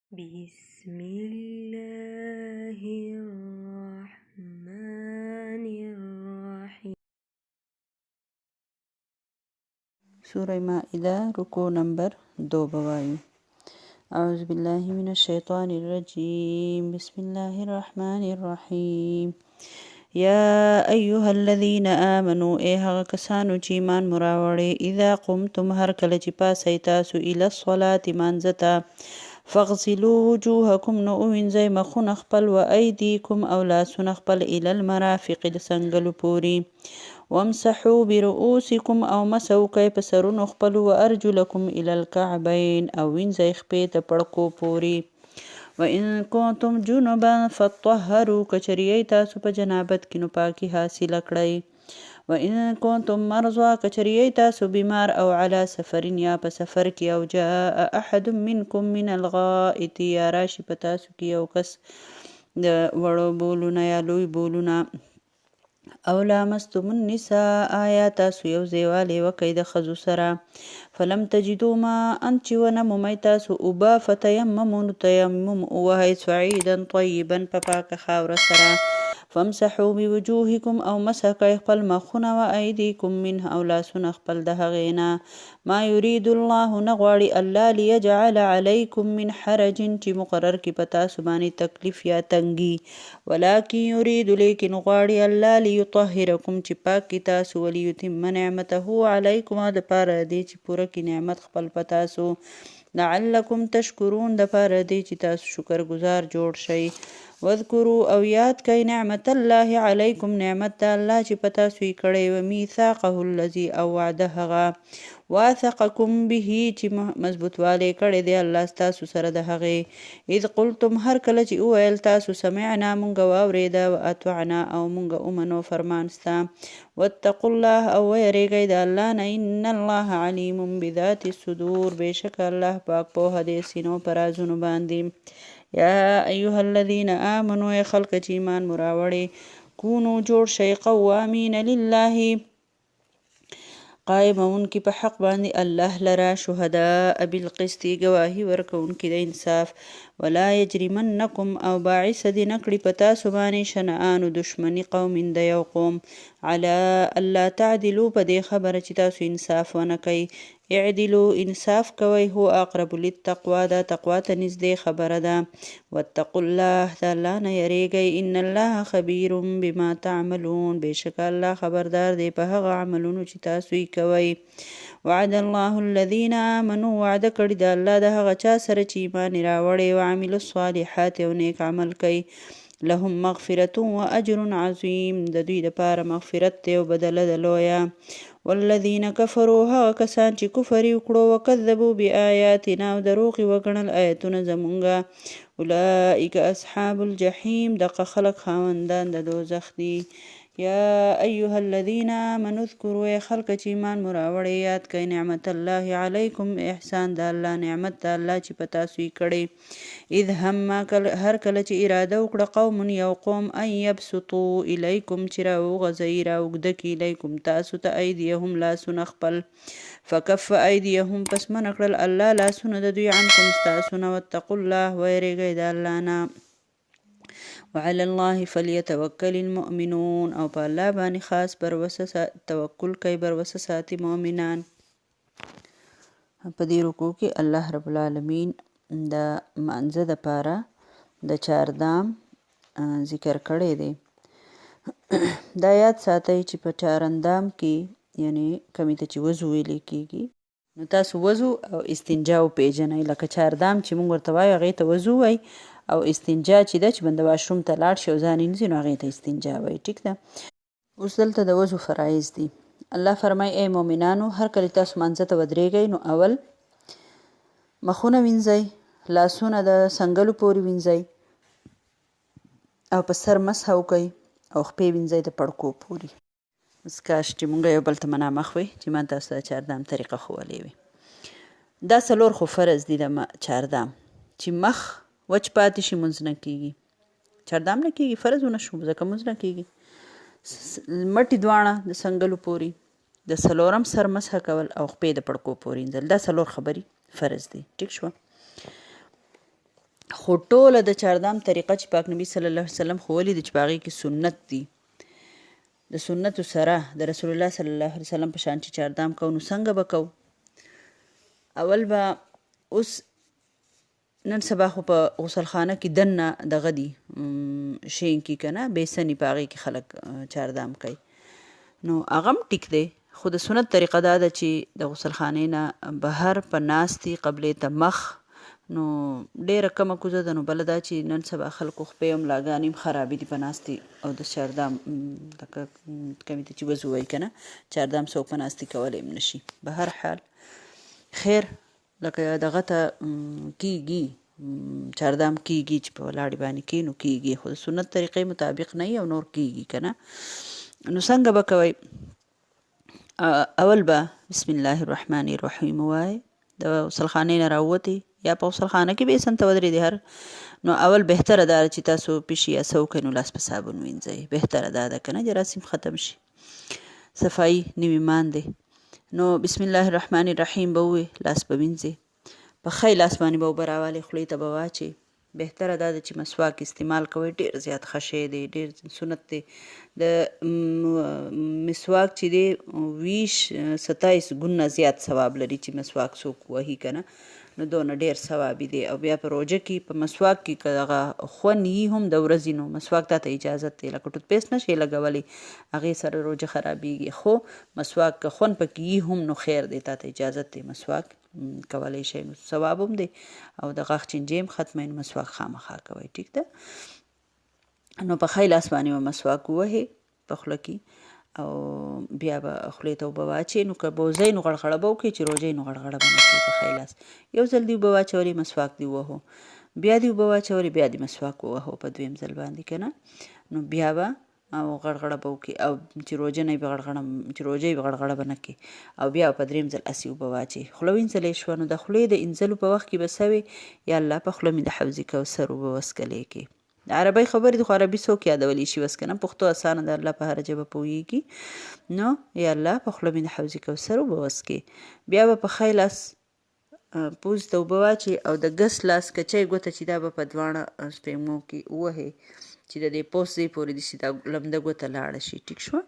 بسم الله الرحمن الرحیم. سورة مائدة رکو نمبر 2 بوایو. أعوذ بالله من الشيطان الرجيم. بسم الله الرحمن الرحيم. يا أيها الذين آمنوا هغه کسانو چې ایمان مراوړې اذا قمتم هر کله چې پاسئ تاسو الى الصلاة مانځته فاغسلوا وجوهكم نو وینځئ مخونه خپل و ایدیکم او لاسونه خپل الى المرافق د څنګلو پورې وامسحوا برؤوسکم او مسو کوي په سرونو خپل و ارجلکم الى الكعبین او وینځئ خپې ته پړکو پورې وان کنتم جنبا فطهروا کچریه تاسو په جنابت کې نو پاکي حاصله کړئ وان کنتم مرضى کچریه تاسو بیمار او علی سفر یا په سفر کې او جاء احد منکم من الغائط یا راشي په تاسو کې یو کس د وړو بولونه یا لوی بولونه او لامستم النساء آیا تاسو یو زیوالی وکئ د ښځو سره فلم تجدو ما ان چې ونه مومئ تاسو اوبه فتیممو نو تیمم ووهئ صعیدا طیبا په پاکه خاوره سره فامسحوا بوجوهکم او مسح کئ خپل مخونه و ایدیکم منه او لاسونه خپل د هغې نه ما یرید الله نه غواړي الله لیجعل علیکم من حرج چې مقرر کړي په تاسو باندې تکلیف یا تنګي ولکن یرید لیکن غواړي الله لیطهرکم چې پاک کړي تاسو ولیتم نعمته علیکم د پاره دی چې پوره کړي نعمت خپل په تاسو لعلکم تشکرون د پاره دی چې تاسو شکر گزار جوړ شئ واذکروا او یاد کئ نعمت الله علیکم نعمت د الله چې په تاسو یې کړی و میثاقه الذي او وعده هغه واثقکم به چې مضبوطوالی کړی دی الله ستاسو سره د هغې اذ قلتم هر کله چې وویل تاسو سمعنا مونږ واورېده و اطعنا او مونږ ومنو فرمان ستا واتقوا الله او ویریږئ د الله نه ان الله علیم بذات الصدور بېشک الله پاک پوهه دی سینو په رازونو باندې یا ایها الذین آمنوا ای خلق چې ایمان مو راوړی کونو جوړ شئ قوامین لله قائمونکي په حق باندې الله لره شهداء بالقسط گواهی ورکونکي د انصاف ولا یجرمنکم او باعث دې نکړي په تاسو باندې شنآن دشمنی قوم د یو قوم علی الله تعدلوا په دې خبره چې تاسو انصاف ونه کوئ اعدلوا انصاف کوئ هو اقرب للتقوى دا تقوا ته نږدې خبره ده واتقوا الله د الله نه یریږئ ان الله خبیر بما تعملون بېشک الله خبردار دی په هغه عملونو چې تاسو یې کوئ وعد الله الذين آمنوا وعده کړي د الله د هغه چا سره چې ایمان یې راوړی وعملوا الصالحات او نیک عمل کوي لهم مغفرة واجر عظیم د دوی دپاره مغفرت دی او بدله ده لویه والذین کفروا هغه کسان چې کفر یې وکړو وکذبوا بآیاتنا او دروغ یې وګڼل آیتونه زمونږه اولئک اصحاب الجحیم دغه خلک خاوندان د دوزخ دي یا ایها الذین آمنوا اذکروا ای خلک چې ایمان مو راوړی یاد کئ نعمت الله علیکم احسان د الله نعمت د الله چې په تاسو یې کړی اذ هم هر کله چې اراده وکړه قوم یو قوم ان یبسطوا الیکم چې راوغځئ راوږده کړي الیکم تاسو ته ایدیهم لاسونه خپل فکف ایدیهم پس منع کړل الله لاسونه د دوی عنکم ستاسو نه واتقوا الله ویریږئ د الله نه وعلى الله فليتوکل المؤمنون او په الله باندې خاص بروسه توکل کوي بروسه ساتي مؤمنان په دې رکوع کې الله رب العالمین د مانځه دپاره د چهاردام ذکر کړی دی دا یاد ساتئ چې په چهاراندام کې یعنی کمی ته چې وضو ویلې کېږي نو تاسو وضو او استنجا وپېژنئ لکه چهاردام چې موږ ورته وایو هغې ته وضو وایي او استنجا چې ده چې بنده واشروم ته لاړ شي او ځان یې نو هغې ته استنجا وایي ټیک ده اوس دلته د وضو فرایض دي الله فرمایي ای مؤمنانو هر کله تاسو مانځه ته ودرېږئ نو اول مخونه وینځئ لاسونه د څنګلو پورې وینځئ او په سر مسح وکئ او خپې وینځئ د پړکو پورې اوس کاش چې مونږ یو بل ته منامخ وی چې ما تاسو ته چهاردام طریقه ښوولې وي دا څلور خو فرض دي د چهاردام چې مخ وچ پاتې شي مونځ نه کېږي چهاردام نه کېږي فرض ونه شو ځکه مونځ نه کېږي مټې دواړه د څنګلو پورې د څلورم سر مسح کول او خپې د پړکو پورې وینځل دا څلور خبرې فرض دي ټیک شوه خو ټوله د چاردام طریقه چې پاک نبی صلی الله علیه وسلم ښوولي دي چې په هغې کې سنت دي، د سنتو سره د رسول الله صلی الله علیه وسلم په شان چې چاردام کوو نو څنګه به کوو. اول به اوس نن سبا خو په غسلخانه کې دننه دغه دي شینکي که نه بیسني په هغې کې خلک چاردام کوي، نو هغه هم ټیک دی، خو د سنت طریقه دا ده چې د غسلخانې نه بهر په ناستې قبلې ته مخ، نو ډېره کمه کوزه ده، نو بله دا چې نن سبا خلکو خپې هم لاګانې هم خرابې دي په ناستې او د چاردام لکه کمې ته چې وزو وایي که نه چاردام څوک په ناستې کولی هم نشي. به هر حال خیر لکه دغه ته کیږي چاردام کیږي چې په ولاړې باندې کینو کیږي، خو د سنت طریقې مطابق نه او نور کیږي که نه. نو څنګه به کوئ؟ اول به بسم الله الرحمن الرحیم ووایئ، د غسلخانې نه راووتې یا په غسلخانه کې بیسن ته ودرېدې هر، نو اول بهتره دا ده چې تاسو پیشي یا څه وکئ نو لاس په صابون وینځئ، بهتره دا ده که نه جراثیم ختم شي، صفایي نوي ایمان دی. نو بسم الله الرحمن الرحیم به ووایئ، لاس به وینځئ، په ښی لاس باندې به اوبه راوالئ، خولې ته به واچئ. بهتره دا ده چې مسواک استعمال کوئ، ډېر زیات ښه شی دی، ډېر سنت دی. د مسواک چې دی 27 ګونه زیات ثواب لري چې مسواک څوک وهي که نه، نو دونه ډېر ثوابي دی. او بیا په روژه کې په مسواک کې که دغه خوند یي هم د ورځې نو مسواک تا ته اجازت دی، لکه ټوت پیسټ نه شئ لګولی هغې سره روژه خرابېږي، خو مسواک که خوند پکې یي هم نو خیر دی، تا ته اجازت دی مسواک کولی شئ، نو ثواب هم دی او د غاښ چینجې هم ختموي، نو مسواک خامخا کوئ. ټیک ده؟ نو په ښی لاس باندې به مسواک ووهئ په خوله کې، او بیا به خولې ته اوبه واچئ. نو که بوځئ نو غړغړه به وکړئ، چې روژه یې نو غړغړه به نه کړئ. په ښی لاس یو ځل دې اوبه واچولې مسواک دې ووهو، بیا دې اوبه واچولې بیا دې مسواک ووهو په دویم ځل باندې که نه، نو بیا به او غړغړه به وکړي، او چې روژه نه وي چې روژه یې غړغړه به نه کړي، او بیا په دریم ځل اسې اوبه واچئ. خوله وینځلې شوه، نو د خولې د انځلو په وخت کې به څه وي؟ یا الله په خوله مې د حوض کوثر اوبه وڅکلې کې. د عربۍ خبرې دي، خو عربي څوک یادولی شي وس که نه، پښتو اسانه ده، الله په هره ژبه پوهېږي. نو یا الله په خوله مې د حوض کوثر اوبه وڅکې. بیا به په ښی لاس پوزې ته اوبه واچئ، او د ګس لاس کچۍ ګوته چې دا به په دواړه سپېږمو کې ووهئ چې د دې پوست ځای پورې داسې دا لمده ګوته لاړه شي. ټیک شوه؟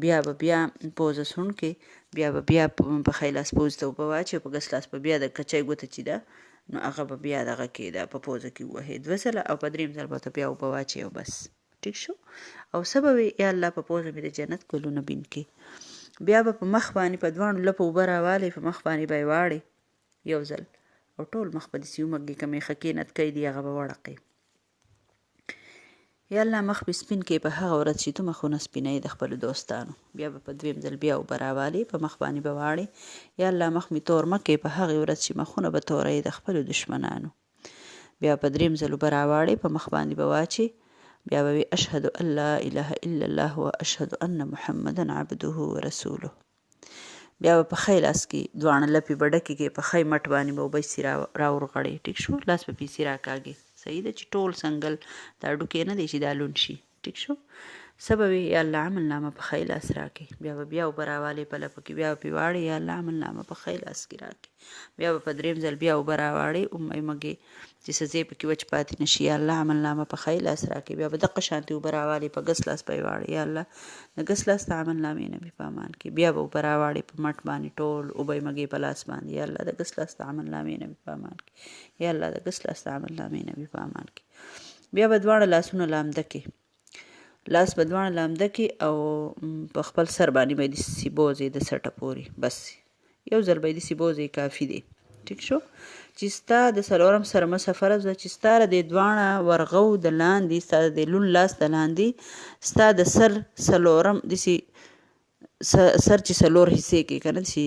بیا به بیا پوزه سوڼ کې، بیا به بیا په ښی لاس پوزې ته اوبه واچئ، په ګس لاس به بیا د کچۍ ګوته چې ده نو هغه به بیا دغه کې ده په پوزه کې ووهئ 2 ځله، او په دریم ځل به ته بیا اوبه واچئ او بس. ټیک شو؟ او څه به وي؟ یا الله په پوزه مې د جنت ګلونه بین کې. بیا به په مخ باندې په دواړو لپو اوبه راوالئ، په مخ باندې به یې واړئ یو ځل، او ټول مخ به داسې ومږئ، که میخه کېنت کوي دي هغه به وړقئ. یا الله مخ مې سپین کې په هغه ورځ چې تو مخونه سپینوي د خپلو دوستانو. بیا به په دویم ځل بیا اوبه راوالئ، په مخ باندې به واړئ، یا الله مخ مې تور مه کوې په هغې ورځ چې مخونه به توروي د خپلو دشمنانو. بیا په دریم ځل اوبه راواړئ، په مخ باندې به واچئ، بیا به وي اشهد ان لا اله الا الله و اشهد ان محمدا عبده ورسوله. بیا به په ښی لاس کې دواړه لپې به ډکې کې، په ښی مټ باندې به اوبه سي راورغړئ. ټیک شو؟ لاس به پیسې راکاږئ. صحیح ده چې ټول څنګل دا ډوکې نه دی چې دا لوند شي. ټیک شو؟ څه به وي؟ یا الله عمل نامه په ښی لاس راکړئ. بیا به بیا اوبه راوالئ په لپو کې، بیا به پرې واړئ، یا الله عمل نامه په ښی لاس کې راکړئ. بیا به په دریم ځل بیا اوبه راواړئ، مږئ چې څه ځای پکې وچ پاتې نه شي، یا الله عمل نامه په ښی لاس راکړئ. بیا به دقه شانتې اوبه راوالئ، په ګس لاس به یې واړئ، یا الله د ګس لاس د عمل نامې نه مې په امان کې. بیا به اوبه راواړئ په مټ باندې، ټول اوبه یې مږئ په لاس باندې، یا الله د ګس لاس د عمل نامې نه مې په امان کې، یا الله د ګس لاس د عمل نامې نه مې په امان کې. بیا به دواړه لاسونه لامده کې، لاس به دواړه لامده کې، او په خپل سر باندې به یې داسې بوځئ د سټه پورې، بس یو ځل به یې داسې بوځئ کافي دی. ټیک شو؟ چې ستا د څلورم سره مسه فرض ده چې ستا د دواړه ورغو د لاندې، ستا د لوند لاس د لاندې، ستا د سر څلورم داسې سر چې څلور حصې کې که نه، داسې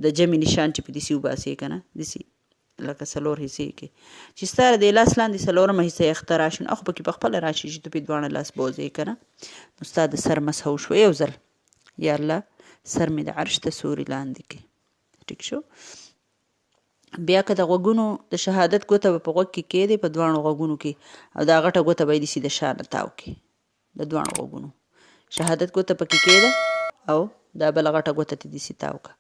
د جمع نشان چې په داسې وباسې که نه، داسې لکه څلور حصې کې چې ستا د لاس لاندې څلورمه حصه یې اخته راشي، نو خو پکې پخپله راشي چې ته پې دواړه لاس بوځې که نه، نو ستا د سر مسحه وشوه یو ځل، یا الله سر مې د عرش د سوري لاندې کې. ټیک شو؟ بیا که د غوږونو د شهادت ګوته به په غوږ کې کېدې په دواړو غوږونو کې، او دا غټه ګوته به یې داسې د شا نه تاو کې، د دواړو غوږونو شهادت ګوته پکې کېده، او دا بله غټه ګوته ته داسې تاو که.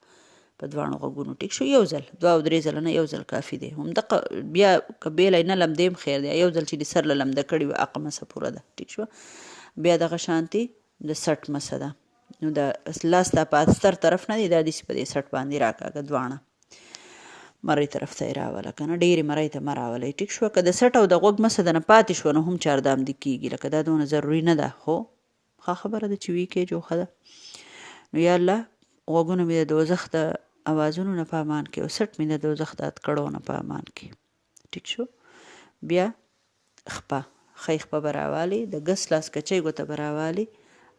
په دواړو غوږونو ټیک شو یو ځل 2 او 3 ځله نه یو ځل کافي دی همدغه بیا که بیلی نه لمدې هم خیر دی یو ځل چې د سر له لمده کړي وي هغه مسه پوره ده ټیک شوه بیا دغه شانتې د سټ مسه ده نو د لاس دا په استر طرف نه دی دا داسې په دې سټ باندې راکاږه دواړه مرۍ طرف ته یې راوله که نه ډېرې مرۍ ته مه راولئ ټیک شوه که د سټ او د غوږ مسه دنه پاتې شوه نو هم چاردام دې کېږي لکه دا دونه ضروري نه ده خو ښه خبره ده چې وي کې جو ښه ده نو یا الله غوږونه مې د دوزخ د اوازونو نه په امان کې او سټ مې د دوزخ د اتکړو نه په امان کې ټیک شو بیا خپه ښی خپه به راوالي د ګس لاس کچۍ ګوته به راوالي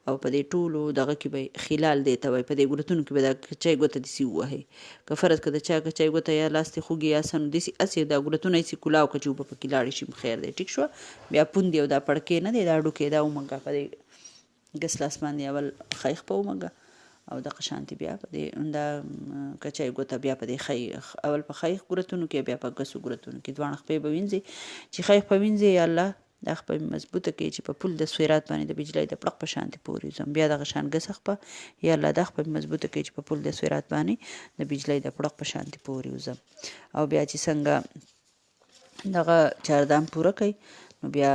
او په دې ټولو دغه کې به خلال دی ته وایي په دې ګوتونو کې به دا کچۍ ګوته داسې ووهئ که فرض که د چا کچۍ ګوته یا لاس دې خوږي یا څه نو داسې هسې دا ګوتونه یې کولاو که چې اوبه پکې لاړې شي خیر دی ټیک شوه بیا پوندې او دا پړکې نه دی دا ډوکې دا ومږه په دې ګس لاس باندې اول ښی خپه ومږه او دغه شانتې بیا په دې دا کچۍ ګوته بیا په دې اول په ښی ګوتونو کې بیا په ګسو ګوتونو کې دواړه خپې به وینځئ چې ښی خپه وینځئ یا الله دا خپه مضبوطه کړي چې په پل د سویرات باندې د بجلۍ د پړق په شانتې پورې ځم بیا دغه شان ګسه خپه یا الله دا خپه مضبوطه کړي چې په پل د سویرات باندې د بجلۍ د پړق په شانتې پورې وځم او بیا چې څنګه دغه چاردام پوره کوي نو بیا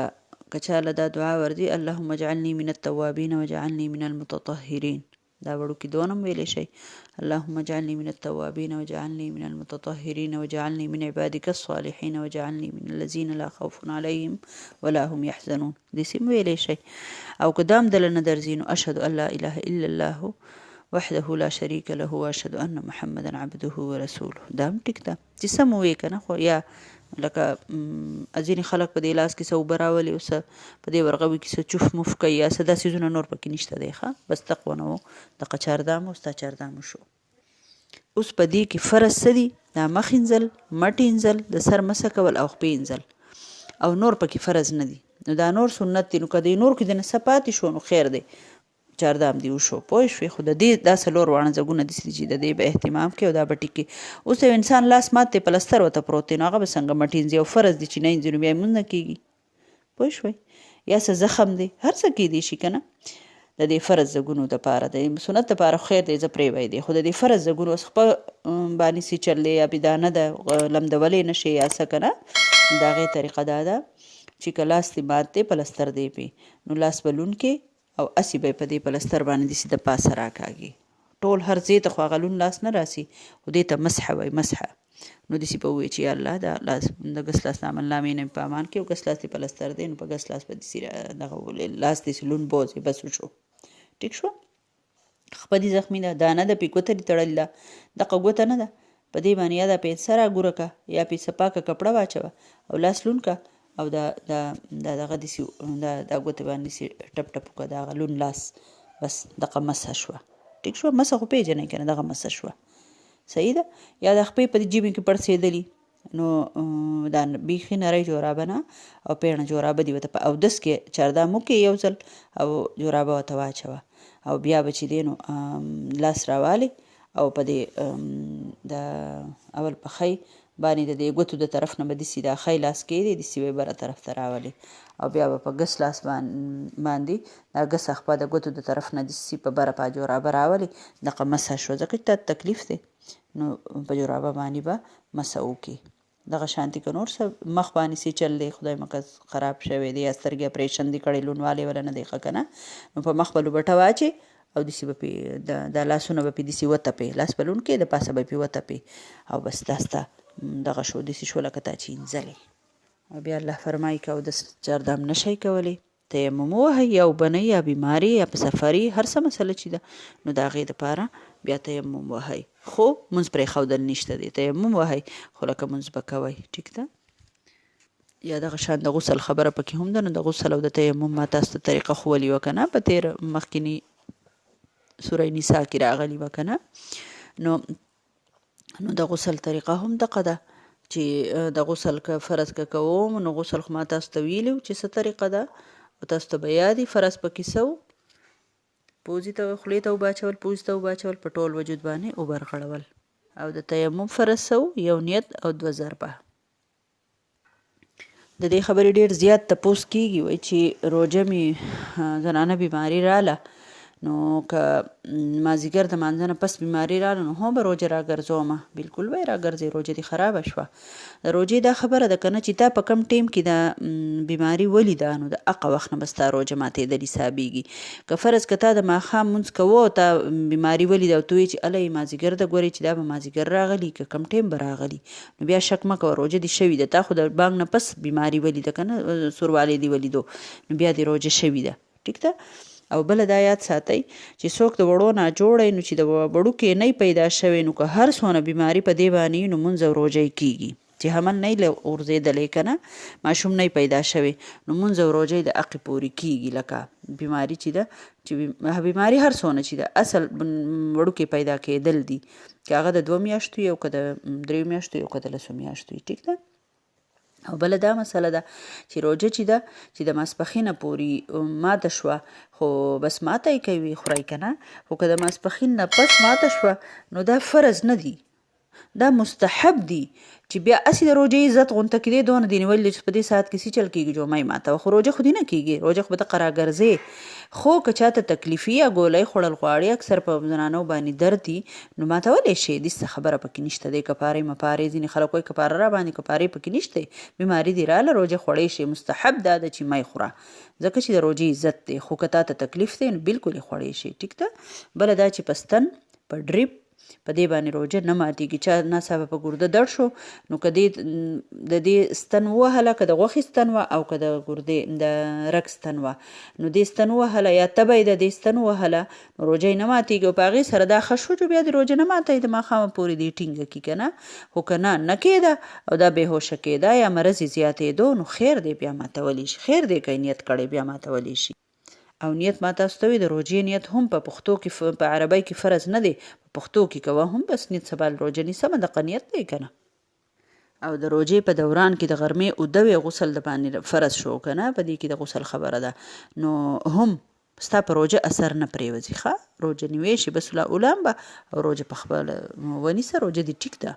که چاله دا دعا ورځي اللهم اجعلني من التوابین واجعلني من المتطهرین دا وړوکي دونم ویلی شي اللهم اجعلني من التوابین واجعلني من المتطهرین واجعلني من عبادك الصالحین واجعلني من الذين لا خوف عليهم ولا هم يحزنون داسې هم ویلی شي او که دام دله نه درځي نو اشهد ان لا اله الا الله وحده لا شريك له واشهد ان محمدا عبده ورسوله دا هم ټیک ده چې سم ووایې که نه خو یا لکه ځینې خلک په دې لاس کې څه اوبه راولي او څه په دې ورغوي کې څه چوف موف کوي یا څه دا څیزونه نور پکې نشته دی ښه بس تقوا نه و دغه چاردام او ستا چاردام شو اوس په دې کې فرض څه دي دا مخ انځل مټ انځل د سر مسه کول او خپې انځل او نور پکې فرض نه دي نو دا نور سنت دي نو که د نور کې د نه څه پاتې شو نو خیر دی چاردام دی وشو پوه شوې خو د دې دا څلور واړه ځګونه داسې دي چې د دې به اهتمام کوي او دا به ټیکې اوس یو انسان لاس مات دی پلستر ورته پروت دی نو هغه به څنګه مټینځي او فرض دي چې نه انځي نو بیا یې لمونځ نه کېږي پوه شوئ یا څه زخم دی هر څه کیدی شي که نه د دې فرض ځګونو دپاره د سنت دپاره خیر دی زه پرېوی دی خو د دې فرض ځګونو اوس خپه باندې سیچل دی یا بدانه ده لمدولی نه شي یا څه که نه د هغې طریقه دا ده چې که لاس دې مات دی پلستر دی پې نو لاس به لون کې او اسی به په دې پلستر باندې داسې د پاسه راکاږي ټول هر ځای ته خو هغه لون لاس نه راسي خو دې ته مسحه وایي مسحه نو داسې به ووایي چې یا الله دا لاس د ګس لاس د عملنامې نه په امان کې او ګس لاس دې پلستر دی نو په ګس لاس به داسې دغه لاس داسې لون بوځي بس وشو ټیک شو خپه دي زخمي ده دا نه ده پې ګوته دې تړلې ده دغه ګوته نه ده په دې باندې یا دا پې څه راګوره که یا پې څه پاکه کپړه واچوه او لاس لون که او دا دغه داسې دا ګوتې باندې داسې ټپ ټپ وکړه د هغه لون لاس بس دغه مسه شوه ټیک شوه مسه خو پېژنئ که نه دغه مسه شوه صحیح ده یا د خپې په دې جیبې کې پړسېدلي نو دا بیخي نری جورابه نه او پیڼه جورابه دي ورته په اودس کې چاردام وکړې یو ځل او جورابه ورته واچوه او بیا به چې دی نو لاس راوالي او په دې د اول په ښی باندې د دې ګوتو د طرف نه به داسې دا ښی لاس کېدی داسې به بره طرف ته راولي او بیا به په ګس لاس باندې دا ګسه خپه د ګوتو د طرف نه داسې په بره په جورابه راولي دغه مسه شوه ځکه چې تا تکلیف دی نو په جورابه باندې به مسه وکړي دغه شانتي که نور څه مخ باندې سیچل دی خدای مکز خراب شوی دی یا سترګې اپریشن دی کړی لونوالی ولا نه دی ښه که نه نو په مخ به لوبټه واچې او داسې به پې دا لاسونه به پې داسې وتپې لاس به لون کې د پاسه به پې وتپې او بس دا ستا دغه شو داسې شو لکه تا چې انځلې او بیا الله فرمایي که اودس چاردام نشئ کولی تیمم ووهئ یا اوبه نه یا بیماري یا په سفري هر څه مسله چې ده نو د هغې دپاره بیا تیمم ووهئ خو مونځ پرېښودل نشته دی تیمم ووهئ خو لکه مونځ به کوئ ټیک ده یا دغه شان د غسل خبره پکې هم ده نو د غسل او د تیمم ما تاسو ته طریقه ښوولې وه که نه په تېره مخکیني سوره نساء کې راغلي وه که نه نو د غسل طریقه هم دغه ده چې د غسل که فرض که کوم نو غسل خو ما تاسو ته ویلي وو چې څه طریقه ده او تاسو ته به یاد وي فرض پکې څه وو پوزې ته خولې ته اوبه اچول پوزې ته اوبه اچول په ټول وجود باندې اوبه رغړول او د تیمم فرض څه وو یو نیت او 2 ضربه د دې خبرې ډېر زیات تپوس کېږي وایي چې روژه مې زنانه بیماري راله نو که مازدیګر د مانځه نه پس بیماري راغله نو هم به روژه راګرځومه بالکل به یې راګرځې روژه دې خرابه شوه د روژې دا خبره ده که نه چې تا په کم ټیم کې دا بیماري ولیده نو د هغه وخت نه به ستا روژه ماتېدل حسابېږي که فرض که تا د ماښام مونځ کوه او تا بیماري ولیده او ته وایې چې اله یې مازدیګر ده ګورې چې دا به مازدیګر راغلي که کم ټیم به راغلي نو بیا شک مه کوه روژه دې شوې ده تا خو د بانګ نه پس بیماري ولیده که نه سوروالی دې ولیدو نو بیا دې روژه شوې ده ټیک ده او بله دا یاد ساتئ چې څوک د وړو ناجوړی نو چې د وړوکې نه پیدا شوی نو که هر څونه بیماري په دې باندې نو مونځ او روژه یې کیږي چې حمل نه یې غورځېدلی که نه ماشوم نه پیدا شوی نو مونځ او روژه یې د هغې پورې کیږي لکه بیماري چې ده چې بیماري هر څونه چې ده اصل وړوکې پیدا کېدل دي که هغه د 2 میاشتو یو که د 3 میاشتو یو که د 10 میاشتو ټیک ده او بله دا مسله ده چې روژه چې ده چې د ماسپښینه پورې ماته شوه خو بس ماته یې کوي خورئ که نه خو که د ماسپښین نه پس ماته شوه نو دا فرض نه دي دا مستحب دي چې بیا هسې د روژې عزت غونته کېدې دونه دې نیولې چې په دې ساعت کې څه چل کېږي جمعه یې ماته خو روژه خو دې نه کېږي روژه خو به ته راګرځې خو که چاته تکلیفي یا ګولۍ خوړل غواړي اکثر په زنانو باندې درد دي نو ماتولی شي دې څه خبره پکې نشته دی کفارې مپارې ځینې خلک وایي کفاره را باندې کفارې پکې نشته بیماري دې راله روژه خوړی شي مستحب دا ده چې مه یې خوره ځکه چې د روژې عزت دی خو که تا ته تکلیف دی نو بالکل یې خوړی شي ټیک ده بله دا چې په ستن په ډریپ په دې باندې روژه نه ماتېږي چا ناڅاپه په ګرده درد شو نو که د دې ستن ووهله که د غوښې ستن وه او که د ګردې د رګ ستن وه نو دې ستن ووهله یا تبه یې د دې ستن ووهله نو روژه یې نه ماتېږي او په هغې سره دا ښه شو چې بیا د روژه نه ماتوي د ماښامه پورې دې ټینګه کړي که نه خو که نه کېده او دا بېهوشه کېده یا مرض یې زیاتېدو نو خیر دی بیا ماتولی شي خیر دی که نیت کړی بیا ماتولی شي او نیت ما تاسو ته وي د روژې نیت هم په پښتو کې په عربی کې فرض نه دی په پښتو کې کوه هم بس نیت سبا روژه نیسمه دغه نیت دی که نه او د روژې په دوران کې د غرمې اوده غسل د باندې فرض شو که نه په دې کې د غسل خبره ده نو هم ستا په روژه اثر نه پرېوځي ښه روژه نیوې شي بس اولام به او روژه په خپله ونیسه روژه دې ټیک ده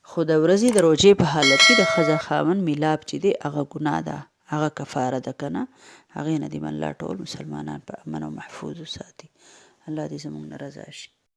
خو د ورځې د روژې په حالت کې د ښځه خاوند میلاب چې دی هغه ګناه ده هغه کفاره ده که نه هغې نه دې الله ټول مسلمانان په امن او محفوظ وساتي الله دې زموږ نه رضا شي